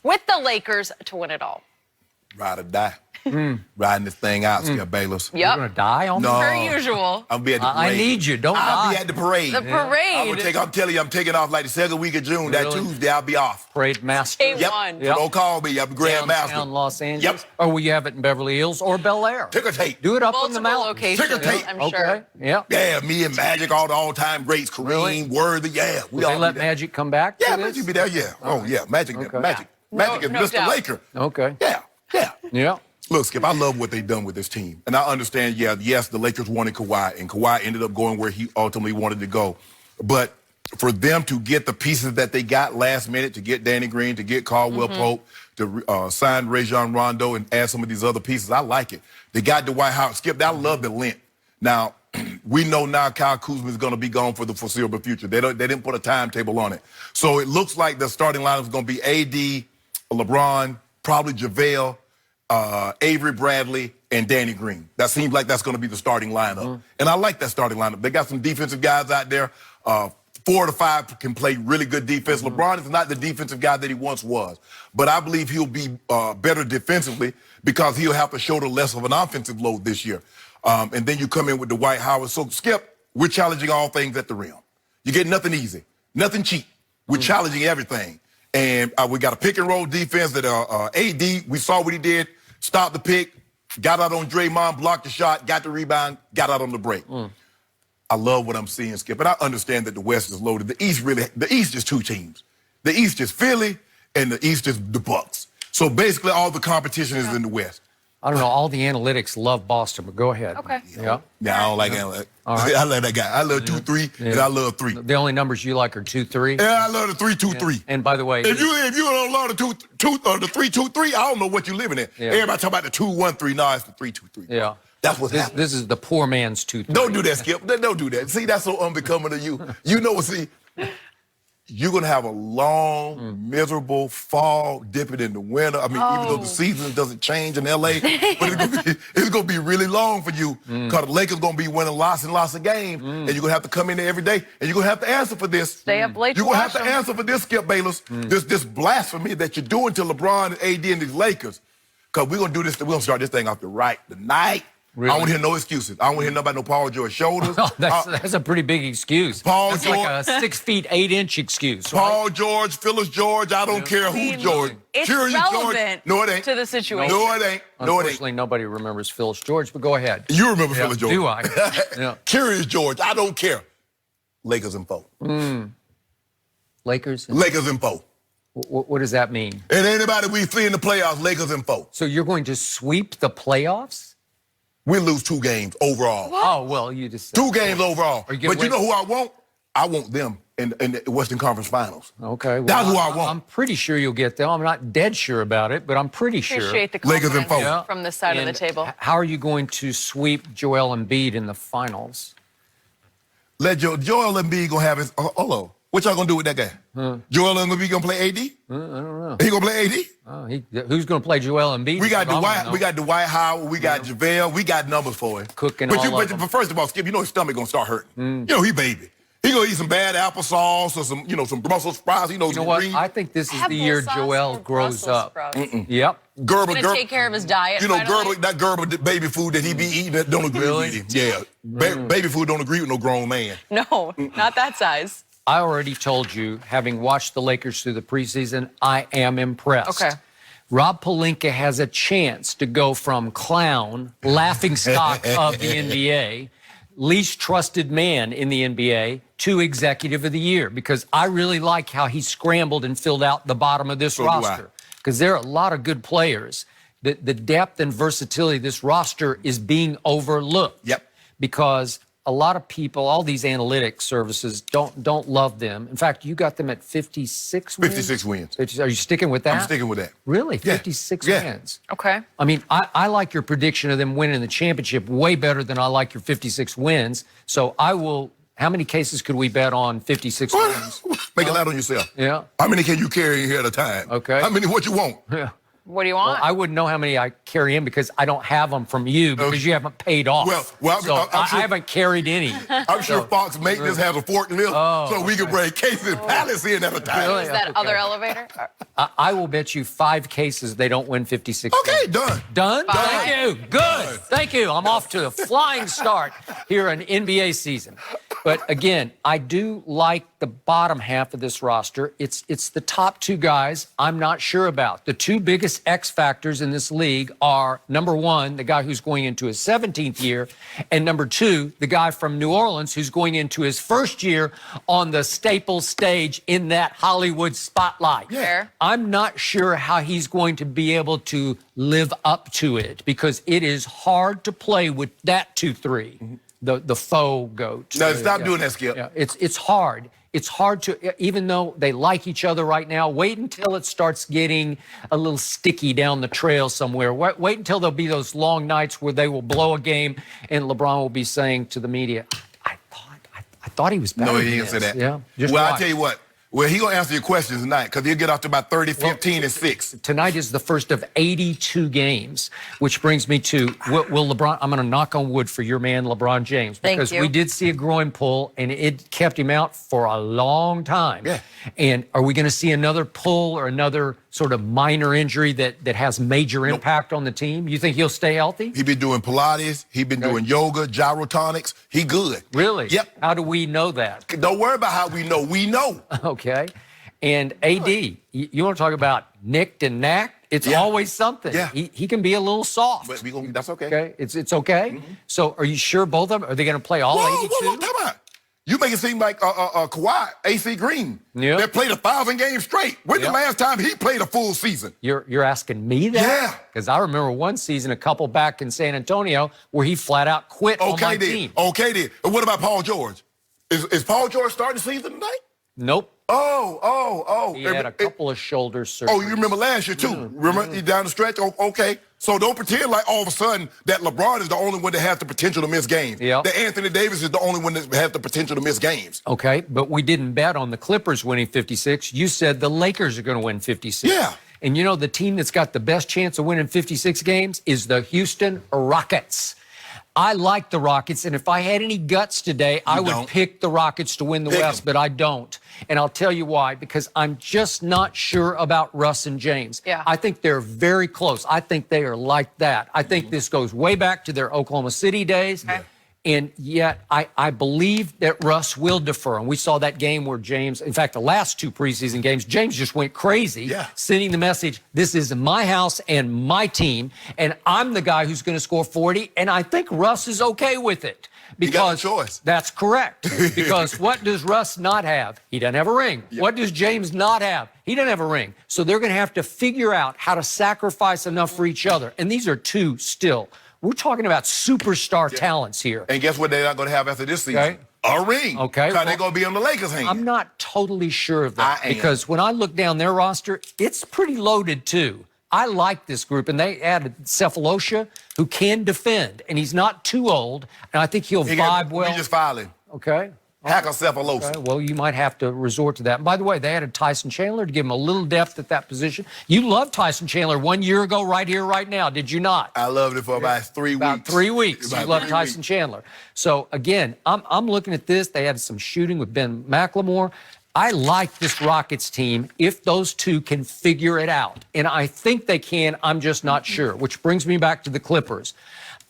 with the Lakers to win it all. Ride or die. Riding this thing out, Skip Bayless. Yep. You're going to die on me? No. Per usual. I'll be at the parade. I need you. Don't I'll die. be at the parade. The parade. I'm telling you, I'm taking off like the second week of June. That Really? Tuesday, I'll be off. Parade master. Day Yep. one. Yep. Don't call me. I'm Grand Master. Downtown Los Angeles? Yep. Or will you have it in Beverly Hills or Bel Air? Ticker tape. Do it up on the Multiple mountain. locations, Ticker tape. I'm Okay. sure. Yeah. Yeah, me and Magic, all the all-time greats, Kareem, Really? Worthy, yeah. We Will all they let be there. Magic come back? Yeah, to this? Magic be there, yeah. Oh, yeah, Magic, Okay. Magic. No- Magic is no Mr. doubt. Laker. Okay. Yeah, yeah. Yeah. Look, Skip, I love what they've done with this team. And I understand, yes, the Lakers wanted Kawhi, and Kawhi ended up going where he ultimately wanted to go. But for them to get the pieces that they got last minute, to get Danny Green, to get Caldwell Pope, to sign Rajon Rondo and add some of these other pieces, I like it. They got Dwight Howard. Skip, I love the length. Now, we know now Kyle Kuzma is going to be gone for the foreseeable future. They didn't put a timetable on it. So it looks like the starting lineup is going to be AD, LeBron, probably JaVale, Avery Bradley, and Danny Green. That seems like that's going to be the starting lineup. And I like that starting lineup. They got some defensive guys out there. 4 to 5 can play really good defense. LeBron is not the defensive guy that he once was. But I believe he'll be better defensively because he'll have to shoulder less of an offensive load this year. And then you come in with Dwight Howard. So, Skip, we're challenging all things at the rim. You get nothing easy, nothing cheap. We're challenging everything. And we got a pick-and-roll defense that AD, we saw what he did, stopped the pick, got out on Draymond, blocked the shot, got the rebound, got out on the break. I love what I'm seeing, Skip, and I understand that the West is loaded. The East is two teams. The East is Philly, and the East is the Bucks. So basically all the competition is in the West. I don't know. All the analytics love Boston, but go ahead. Okay. Yeah. Now, I don't like analytics. All right. I love that guy. I love 2-3, and I love 3. The only numbers you like are 2-3. Yeah, I love the 3-2-3. And by the way, If you don't love the the 3-2-3, I don't know what you're living in. Yeah. Everybody talk about the 2-1-3. No, it's the 3-2-3. yeah. That's what's happening. This is the poor man's 2-3. Don't do that, Skip. Don't do that. See, that's so unbecoming of you. You know what, see, you're going to have a long, miserable fall, dipping in the winter. I mean, even though the season doesn't change in L.A., but it's going to be really long for you because the Lakers going to be winning lots and lots of games, and you're going to have to come in there every day, and you're going to have to answer for this. Stay up late. You're going to have to answer for this, Skip Bayless, this blasphemy that you're doing to LeBron and AD and these Lakers, because we're going to do this, we're going to start this thing off the night. Really? I don't want to hear no excuses. I don't want to hear nothing about no Paul George shoulders. That's a pretty big excuse. Paul That's like a 6 feet 8 inch excuse. Right? Paul George, Phyllis George, I don't care who George. It's Curious relevant George. No, it ain't. to the situation. No, it ain't. No, it ain't. Unfortunately, nobody remembers Phyllis George, but go ahead. You remember Phyllis George. Do I? Yeah. Curious George, I don't care. Lakers and 4. Lakers? Lakers and 4. What does that mean? And anybody we see in the playoffs, Lakers and 4. So you're going to sweep the playoffs? We lose 2 games overall. Oh, well, you just said 2 games overall. Are But you you know who I want? I want them in the Western Conference Finals. Okay. Well, That's who I want. I'm pretty sure you'll get them. I'm not dead sure about it, but I'm pretty sure. Appreciate the Lakers and confidence 4. from this side of the And table. How are you going to sweep Joel Embiid in the finals? Let Joel Embiid go have his. Hello. What y'all gonna do with that guy? Joel Embiid gonna play AD? I don't know. He gonna play AD? Who's going to play Joel Embiid? We got That's what I wanna Dwight. We got Dwight Howard. We got JaVale. We got numbers for him. Cooking But all of them. but first of all, Skip, you know his stomach gonna start hurting. You know he baby. He gonna eat some bad applesauce or some Brussels sprouts. You know what? I think this is the year Applesauce Joel or grows Brussels up. sprouts? Yep. Gerber, Gonna take care of his diet. You know, finally? that Gerber baby food that he be eating that don't agree Really? with him. Yeah, baby food don't agree with no grown man. No, not that size. I already told you, having watched the Lakers through the preseason, I am impressed. Okay. Rob Pelinka has a chance to go from clown, laughingstock of the NBA, least trusted man in the NBA, to executive of the year, because I really like how he scrambled and filled out the bottom of this So do I. roster, because there are a lot of good players. The depth and versatility of this roster is being overlooked. Yep. Because a lot of people, all these analytics services don't love them. In fact, you got them at 56 wins? 56 wins. Are you sticking with that? I'm sticking with that. Really? Yeah. 56 Yeah. wins? Okay. I mean, I like your prediction of them winning the championship way better than I like your 56 wins. So I will, how many cases could we bet on 56 wins? Make it loud on yourself. Yeah. How many can you carry in here at a time? Okay. How many? What you want? Yeah. What do you Well, want? I wouldn't know how many I carry in because I don't have them from you because you haven't paid off. Well, so I'm sure, I haven't carried any. I'm sure Fox Maintenance has a forklift, so we can bring Casey and Palace in at a time. Really? Is that other elevator? I will bet you 5 cases they don't win 56 Okay, games. done. Done? Fine. Thank you. Good. Thank you. I'm off to a flying start here in NBA season. But again, I do like the bottom half of this roster. It's the top 2 guys I'm not sure about. The 2 biggest X factors in this league are, number 1, the guy who's going into his 17th year, and number 2, the guy from New Orleans who's going into his first year on the Staples stage in that Hollywood spotlight. Fair. I'm not sure how he's going to be able to live up to it because it is hard to play with that 2-3. The faux goat. No, stop doing that, Skip. Yeah, it's hard. It's hard to, even though they like each other right now, wait until it starts getting a little sticky down the trail somewhere. Wait until there'll be those long nights where they will blow a game and LeBron will be saying to the media, I thought he was better No, than he didn't say this." that. Yeah. Just Well, watch. I'll tell you what. Well, he gonna answer your questions tonight because he'll get off to about 30, 15, and 6. Tonight is the first of 82 games, which brings me to, will LeBron, I'm going to knock on wood for your man, LeBron James, Thank because you. we did see a groin pull, and it kept him out for a long time. Yeah. And are we going to see another pull or another sort of minor injury that has major impact on the team? You think he'll stay healthy? He been doing Pilates. He been doing yoga, gyrotonics. He good. Really? Yep. How do we know that? Don't worry about how we know. We know. Okay. And AD, you want to talk about nicked and knacked? It's Yeah. always something. Yeah. He can be a little soft. But that's okay. Okay, it's okay. So, are you sure both of them? Are they going to play all 82? Whoa, time out. You make it seem like Kawhi, AC Green, Yeah. that played 1,000 games straight. When's the Yeah. last time he played a full season? You're asking me that? Yeah. Because I remember one season, a couple back in San Antonio, where he flat out quit on my team. Okay, then. And what about Paul George? Is Paul George starting the season tonight? Nope. Oh. He had a couple of shoulder surgeries. Oh, you remember last year, too. Remember, he down the stretch? Oh, okay. So don't pretend like all of a sudden that LeBron is the only one that has the potential to miss games. Yeah. That Anthony Davis is the only one that has the potential to miss games. Okay, but we didn't bet on the Clippers winning 56. You said the Lakers are going to win 56. Yeah. And you know the team that's got the best chance of winning 56 games is the Houston Rockets. I like the Rockets, and if I had any guts today, I would don't. pick the Rockets to win the Pick West, 'em. but I don't. And I'll tell you why, because I'm just not sure about Russ and James. Yeah. I think they're very close. I think they are like that. I think this goes way back to their Oklahoma City days. Okay. And yet, I believe that Russ will defer. And we saw that game where James, in fact, the last 2 preseason games, James just went crazy, Yeah. sending the message, this is my house and my team, and I'm the guy who's going to score 40. And I think Russ is okay with it. He got no Because choice. that's correct. Because what does Russ not have? He doesn't have a ring. What does James not have? He doesn't have a ring. So they're going to have to figure out how to sacrifice enough for each other. And these are 2 still. We're talking about superstar talents here. And guess what they're not going to have after this season? Okay. A ring. Okay, Because they're well, going to be on the Lakers' hands. I'm not totally sure of that I am. because when I look down their roster, it's pretty loaded too. I like this group, and they added Cephalosha, who can defend, and he's not too old, and I think he'll vibe well. We just filed him. Okay. Hackercephalosis. Okay, well, you might have to resort to that. And by the way, they added Tyson Chandler to give him a little depth at that position. You loved Tyson Chandler 1 year ago, right here, right now, did you not? I loved it for about 3 weeks. About 3 weeks. About You love 3 Tyson weeks. Chandler. So again, I'm looking at this. They had some shooting with Ben McLemore. I like this Rockets team if those 2 can figure it out. And I think they can. I'm just not sure. Which brings me back to the Clippers.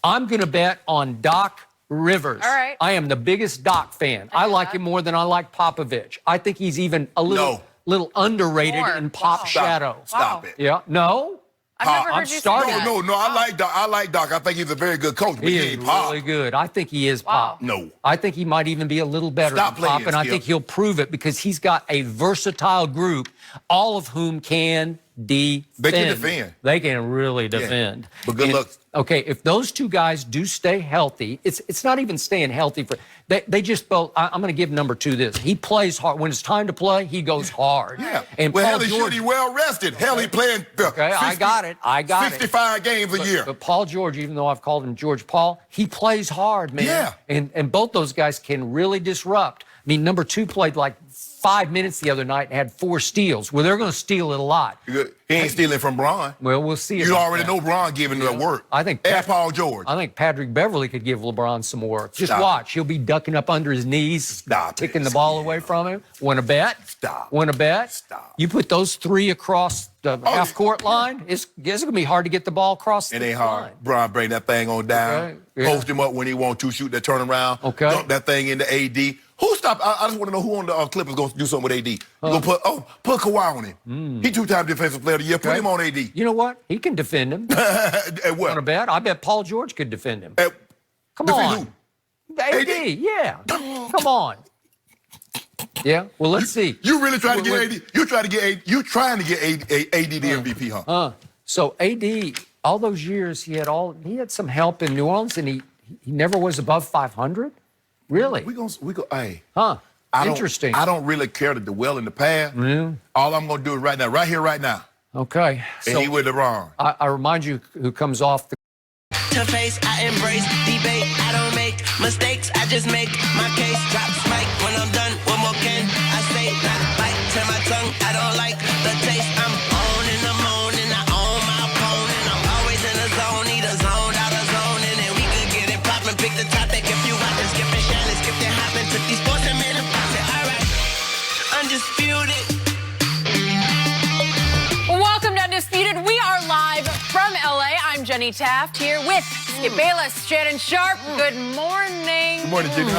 I'm going to bet on Doc Rivers. All right. I am the biggest Doc fan. I like him more than I like Popovich. I think he's even a little underrated More. in Pop's Wow. shadow. Stop Wow. it. Yeah. No? I've never I'm heard you starting. say that. No, I like Doc. I like Doc. I think he's a very good coach. But He he is ain't Pop. really good. I think he is Wow. Pop. No. I think he might even be a little better Stop than Pop, playing, and I Skip. think he'll prove it because he's got a versatile group, all of whom can defend. They can defend. They can really defend. But good luck. Okay, if those 2 guys do stay healthy, it's not even staying healthy for they just both. I'm going to give number 2 this. He plays hard when it's time to play. He goes hard. Yeah. And well, Paul hell, he George. should. He well rested. Hell, he playing. Okay, I got it. 65 games a year. But Paul George, even though I've called him George Paul, he plays hard, man. Yeah. And both those guys can really disrupt. I mean, number 2 played like 5 minutes the other night and had 4 steals. Well, they're going to steal it a lot. He ain't stealing from Bron. Well, we'll see. You already know Bron giving the work. I think Paul George. I think Patrick Beverly could give LeBron some work. Just Stop watch. He'll be ducking up under his knees, taking the ball away from him. Want to bet? Stop. Want to bet? Stop. You put those 3 across the half-court line, it's going to be hard to get the ball across the line. It ain't hard. Bron bring that thing on down. Okay. Yeah. Post him up when he want to, shoot that turnaround. Okay. Dump that thing into AD. Who stopped? I just want to know who on the Clippers going to do something with AD. You gonna put Kawhi on him. He 2-time defensive player of the year. Put him on AD. You know what? He can defend him. At what? Want to bet? I bet Paul George could defend him. Come defend on. who? AD, yeah. Come on. Yeah, well, let's see. You really trying to get AD? You trying to get AD the MVP, huh? So AD, all those years, he had some help in New Orleans, and he never was above 500. Really? We go. Hey. Interesting. I don't really care to dwell in the past. All I'm gonna do is right now, right here, right now. Okay. And he with LeBron. I remind you who comes off the. To face, I embrace debate. I don't make mistakes. I just make my case. Drops mic when I'm done. What more can I say? Not bite to my tongue. I don't like the taste. I'm on and I'm on and I own my opponent. I'm always in the zone, either zoned out of zone, and then we could get it poppin'. Pick the topic if you want to skip and Shannon, skip and hoppin'. Took these sports and made them pop it. All right, undisputed. Welcome to Undisputed. We are live from LA. I'm Jenny Taft here with Skip Bayless, Shannon Sharpe. Good morning. Good morning, Jiggy.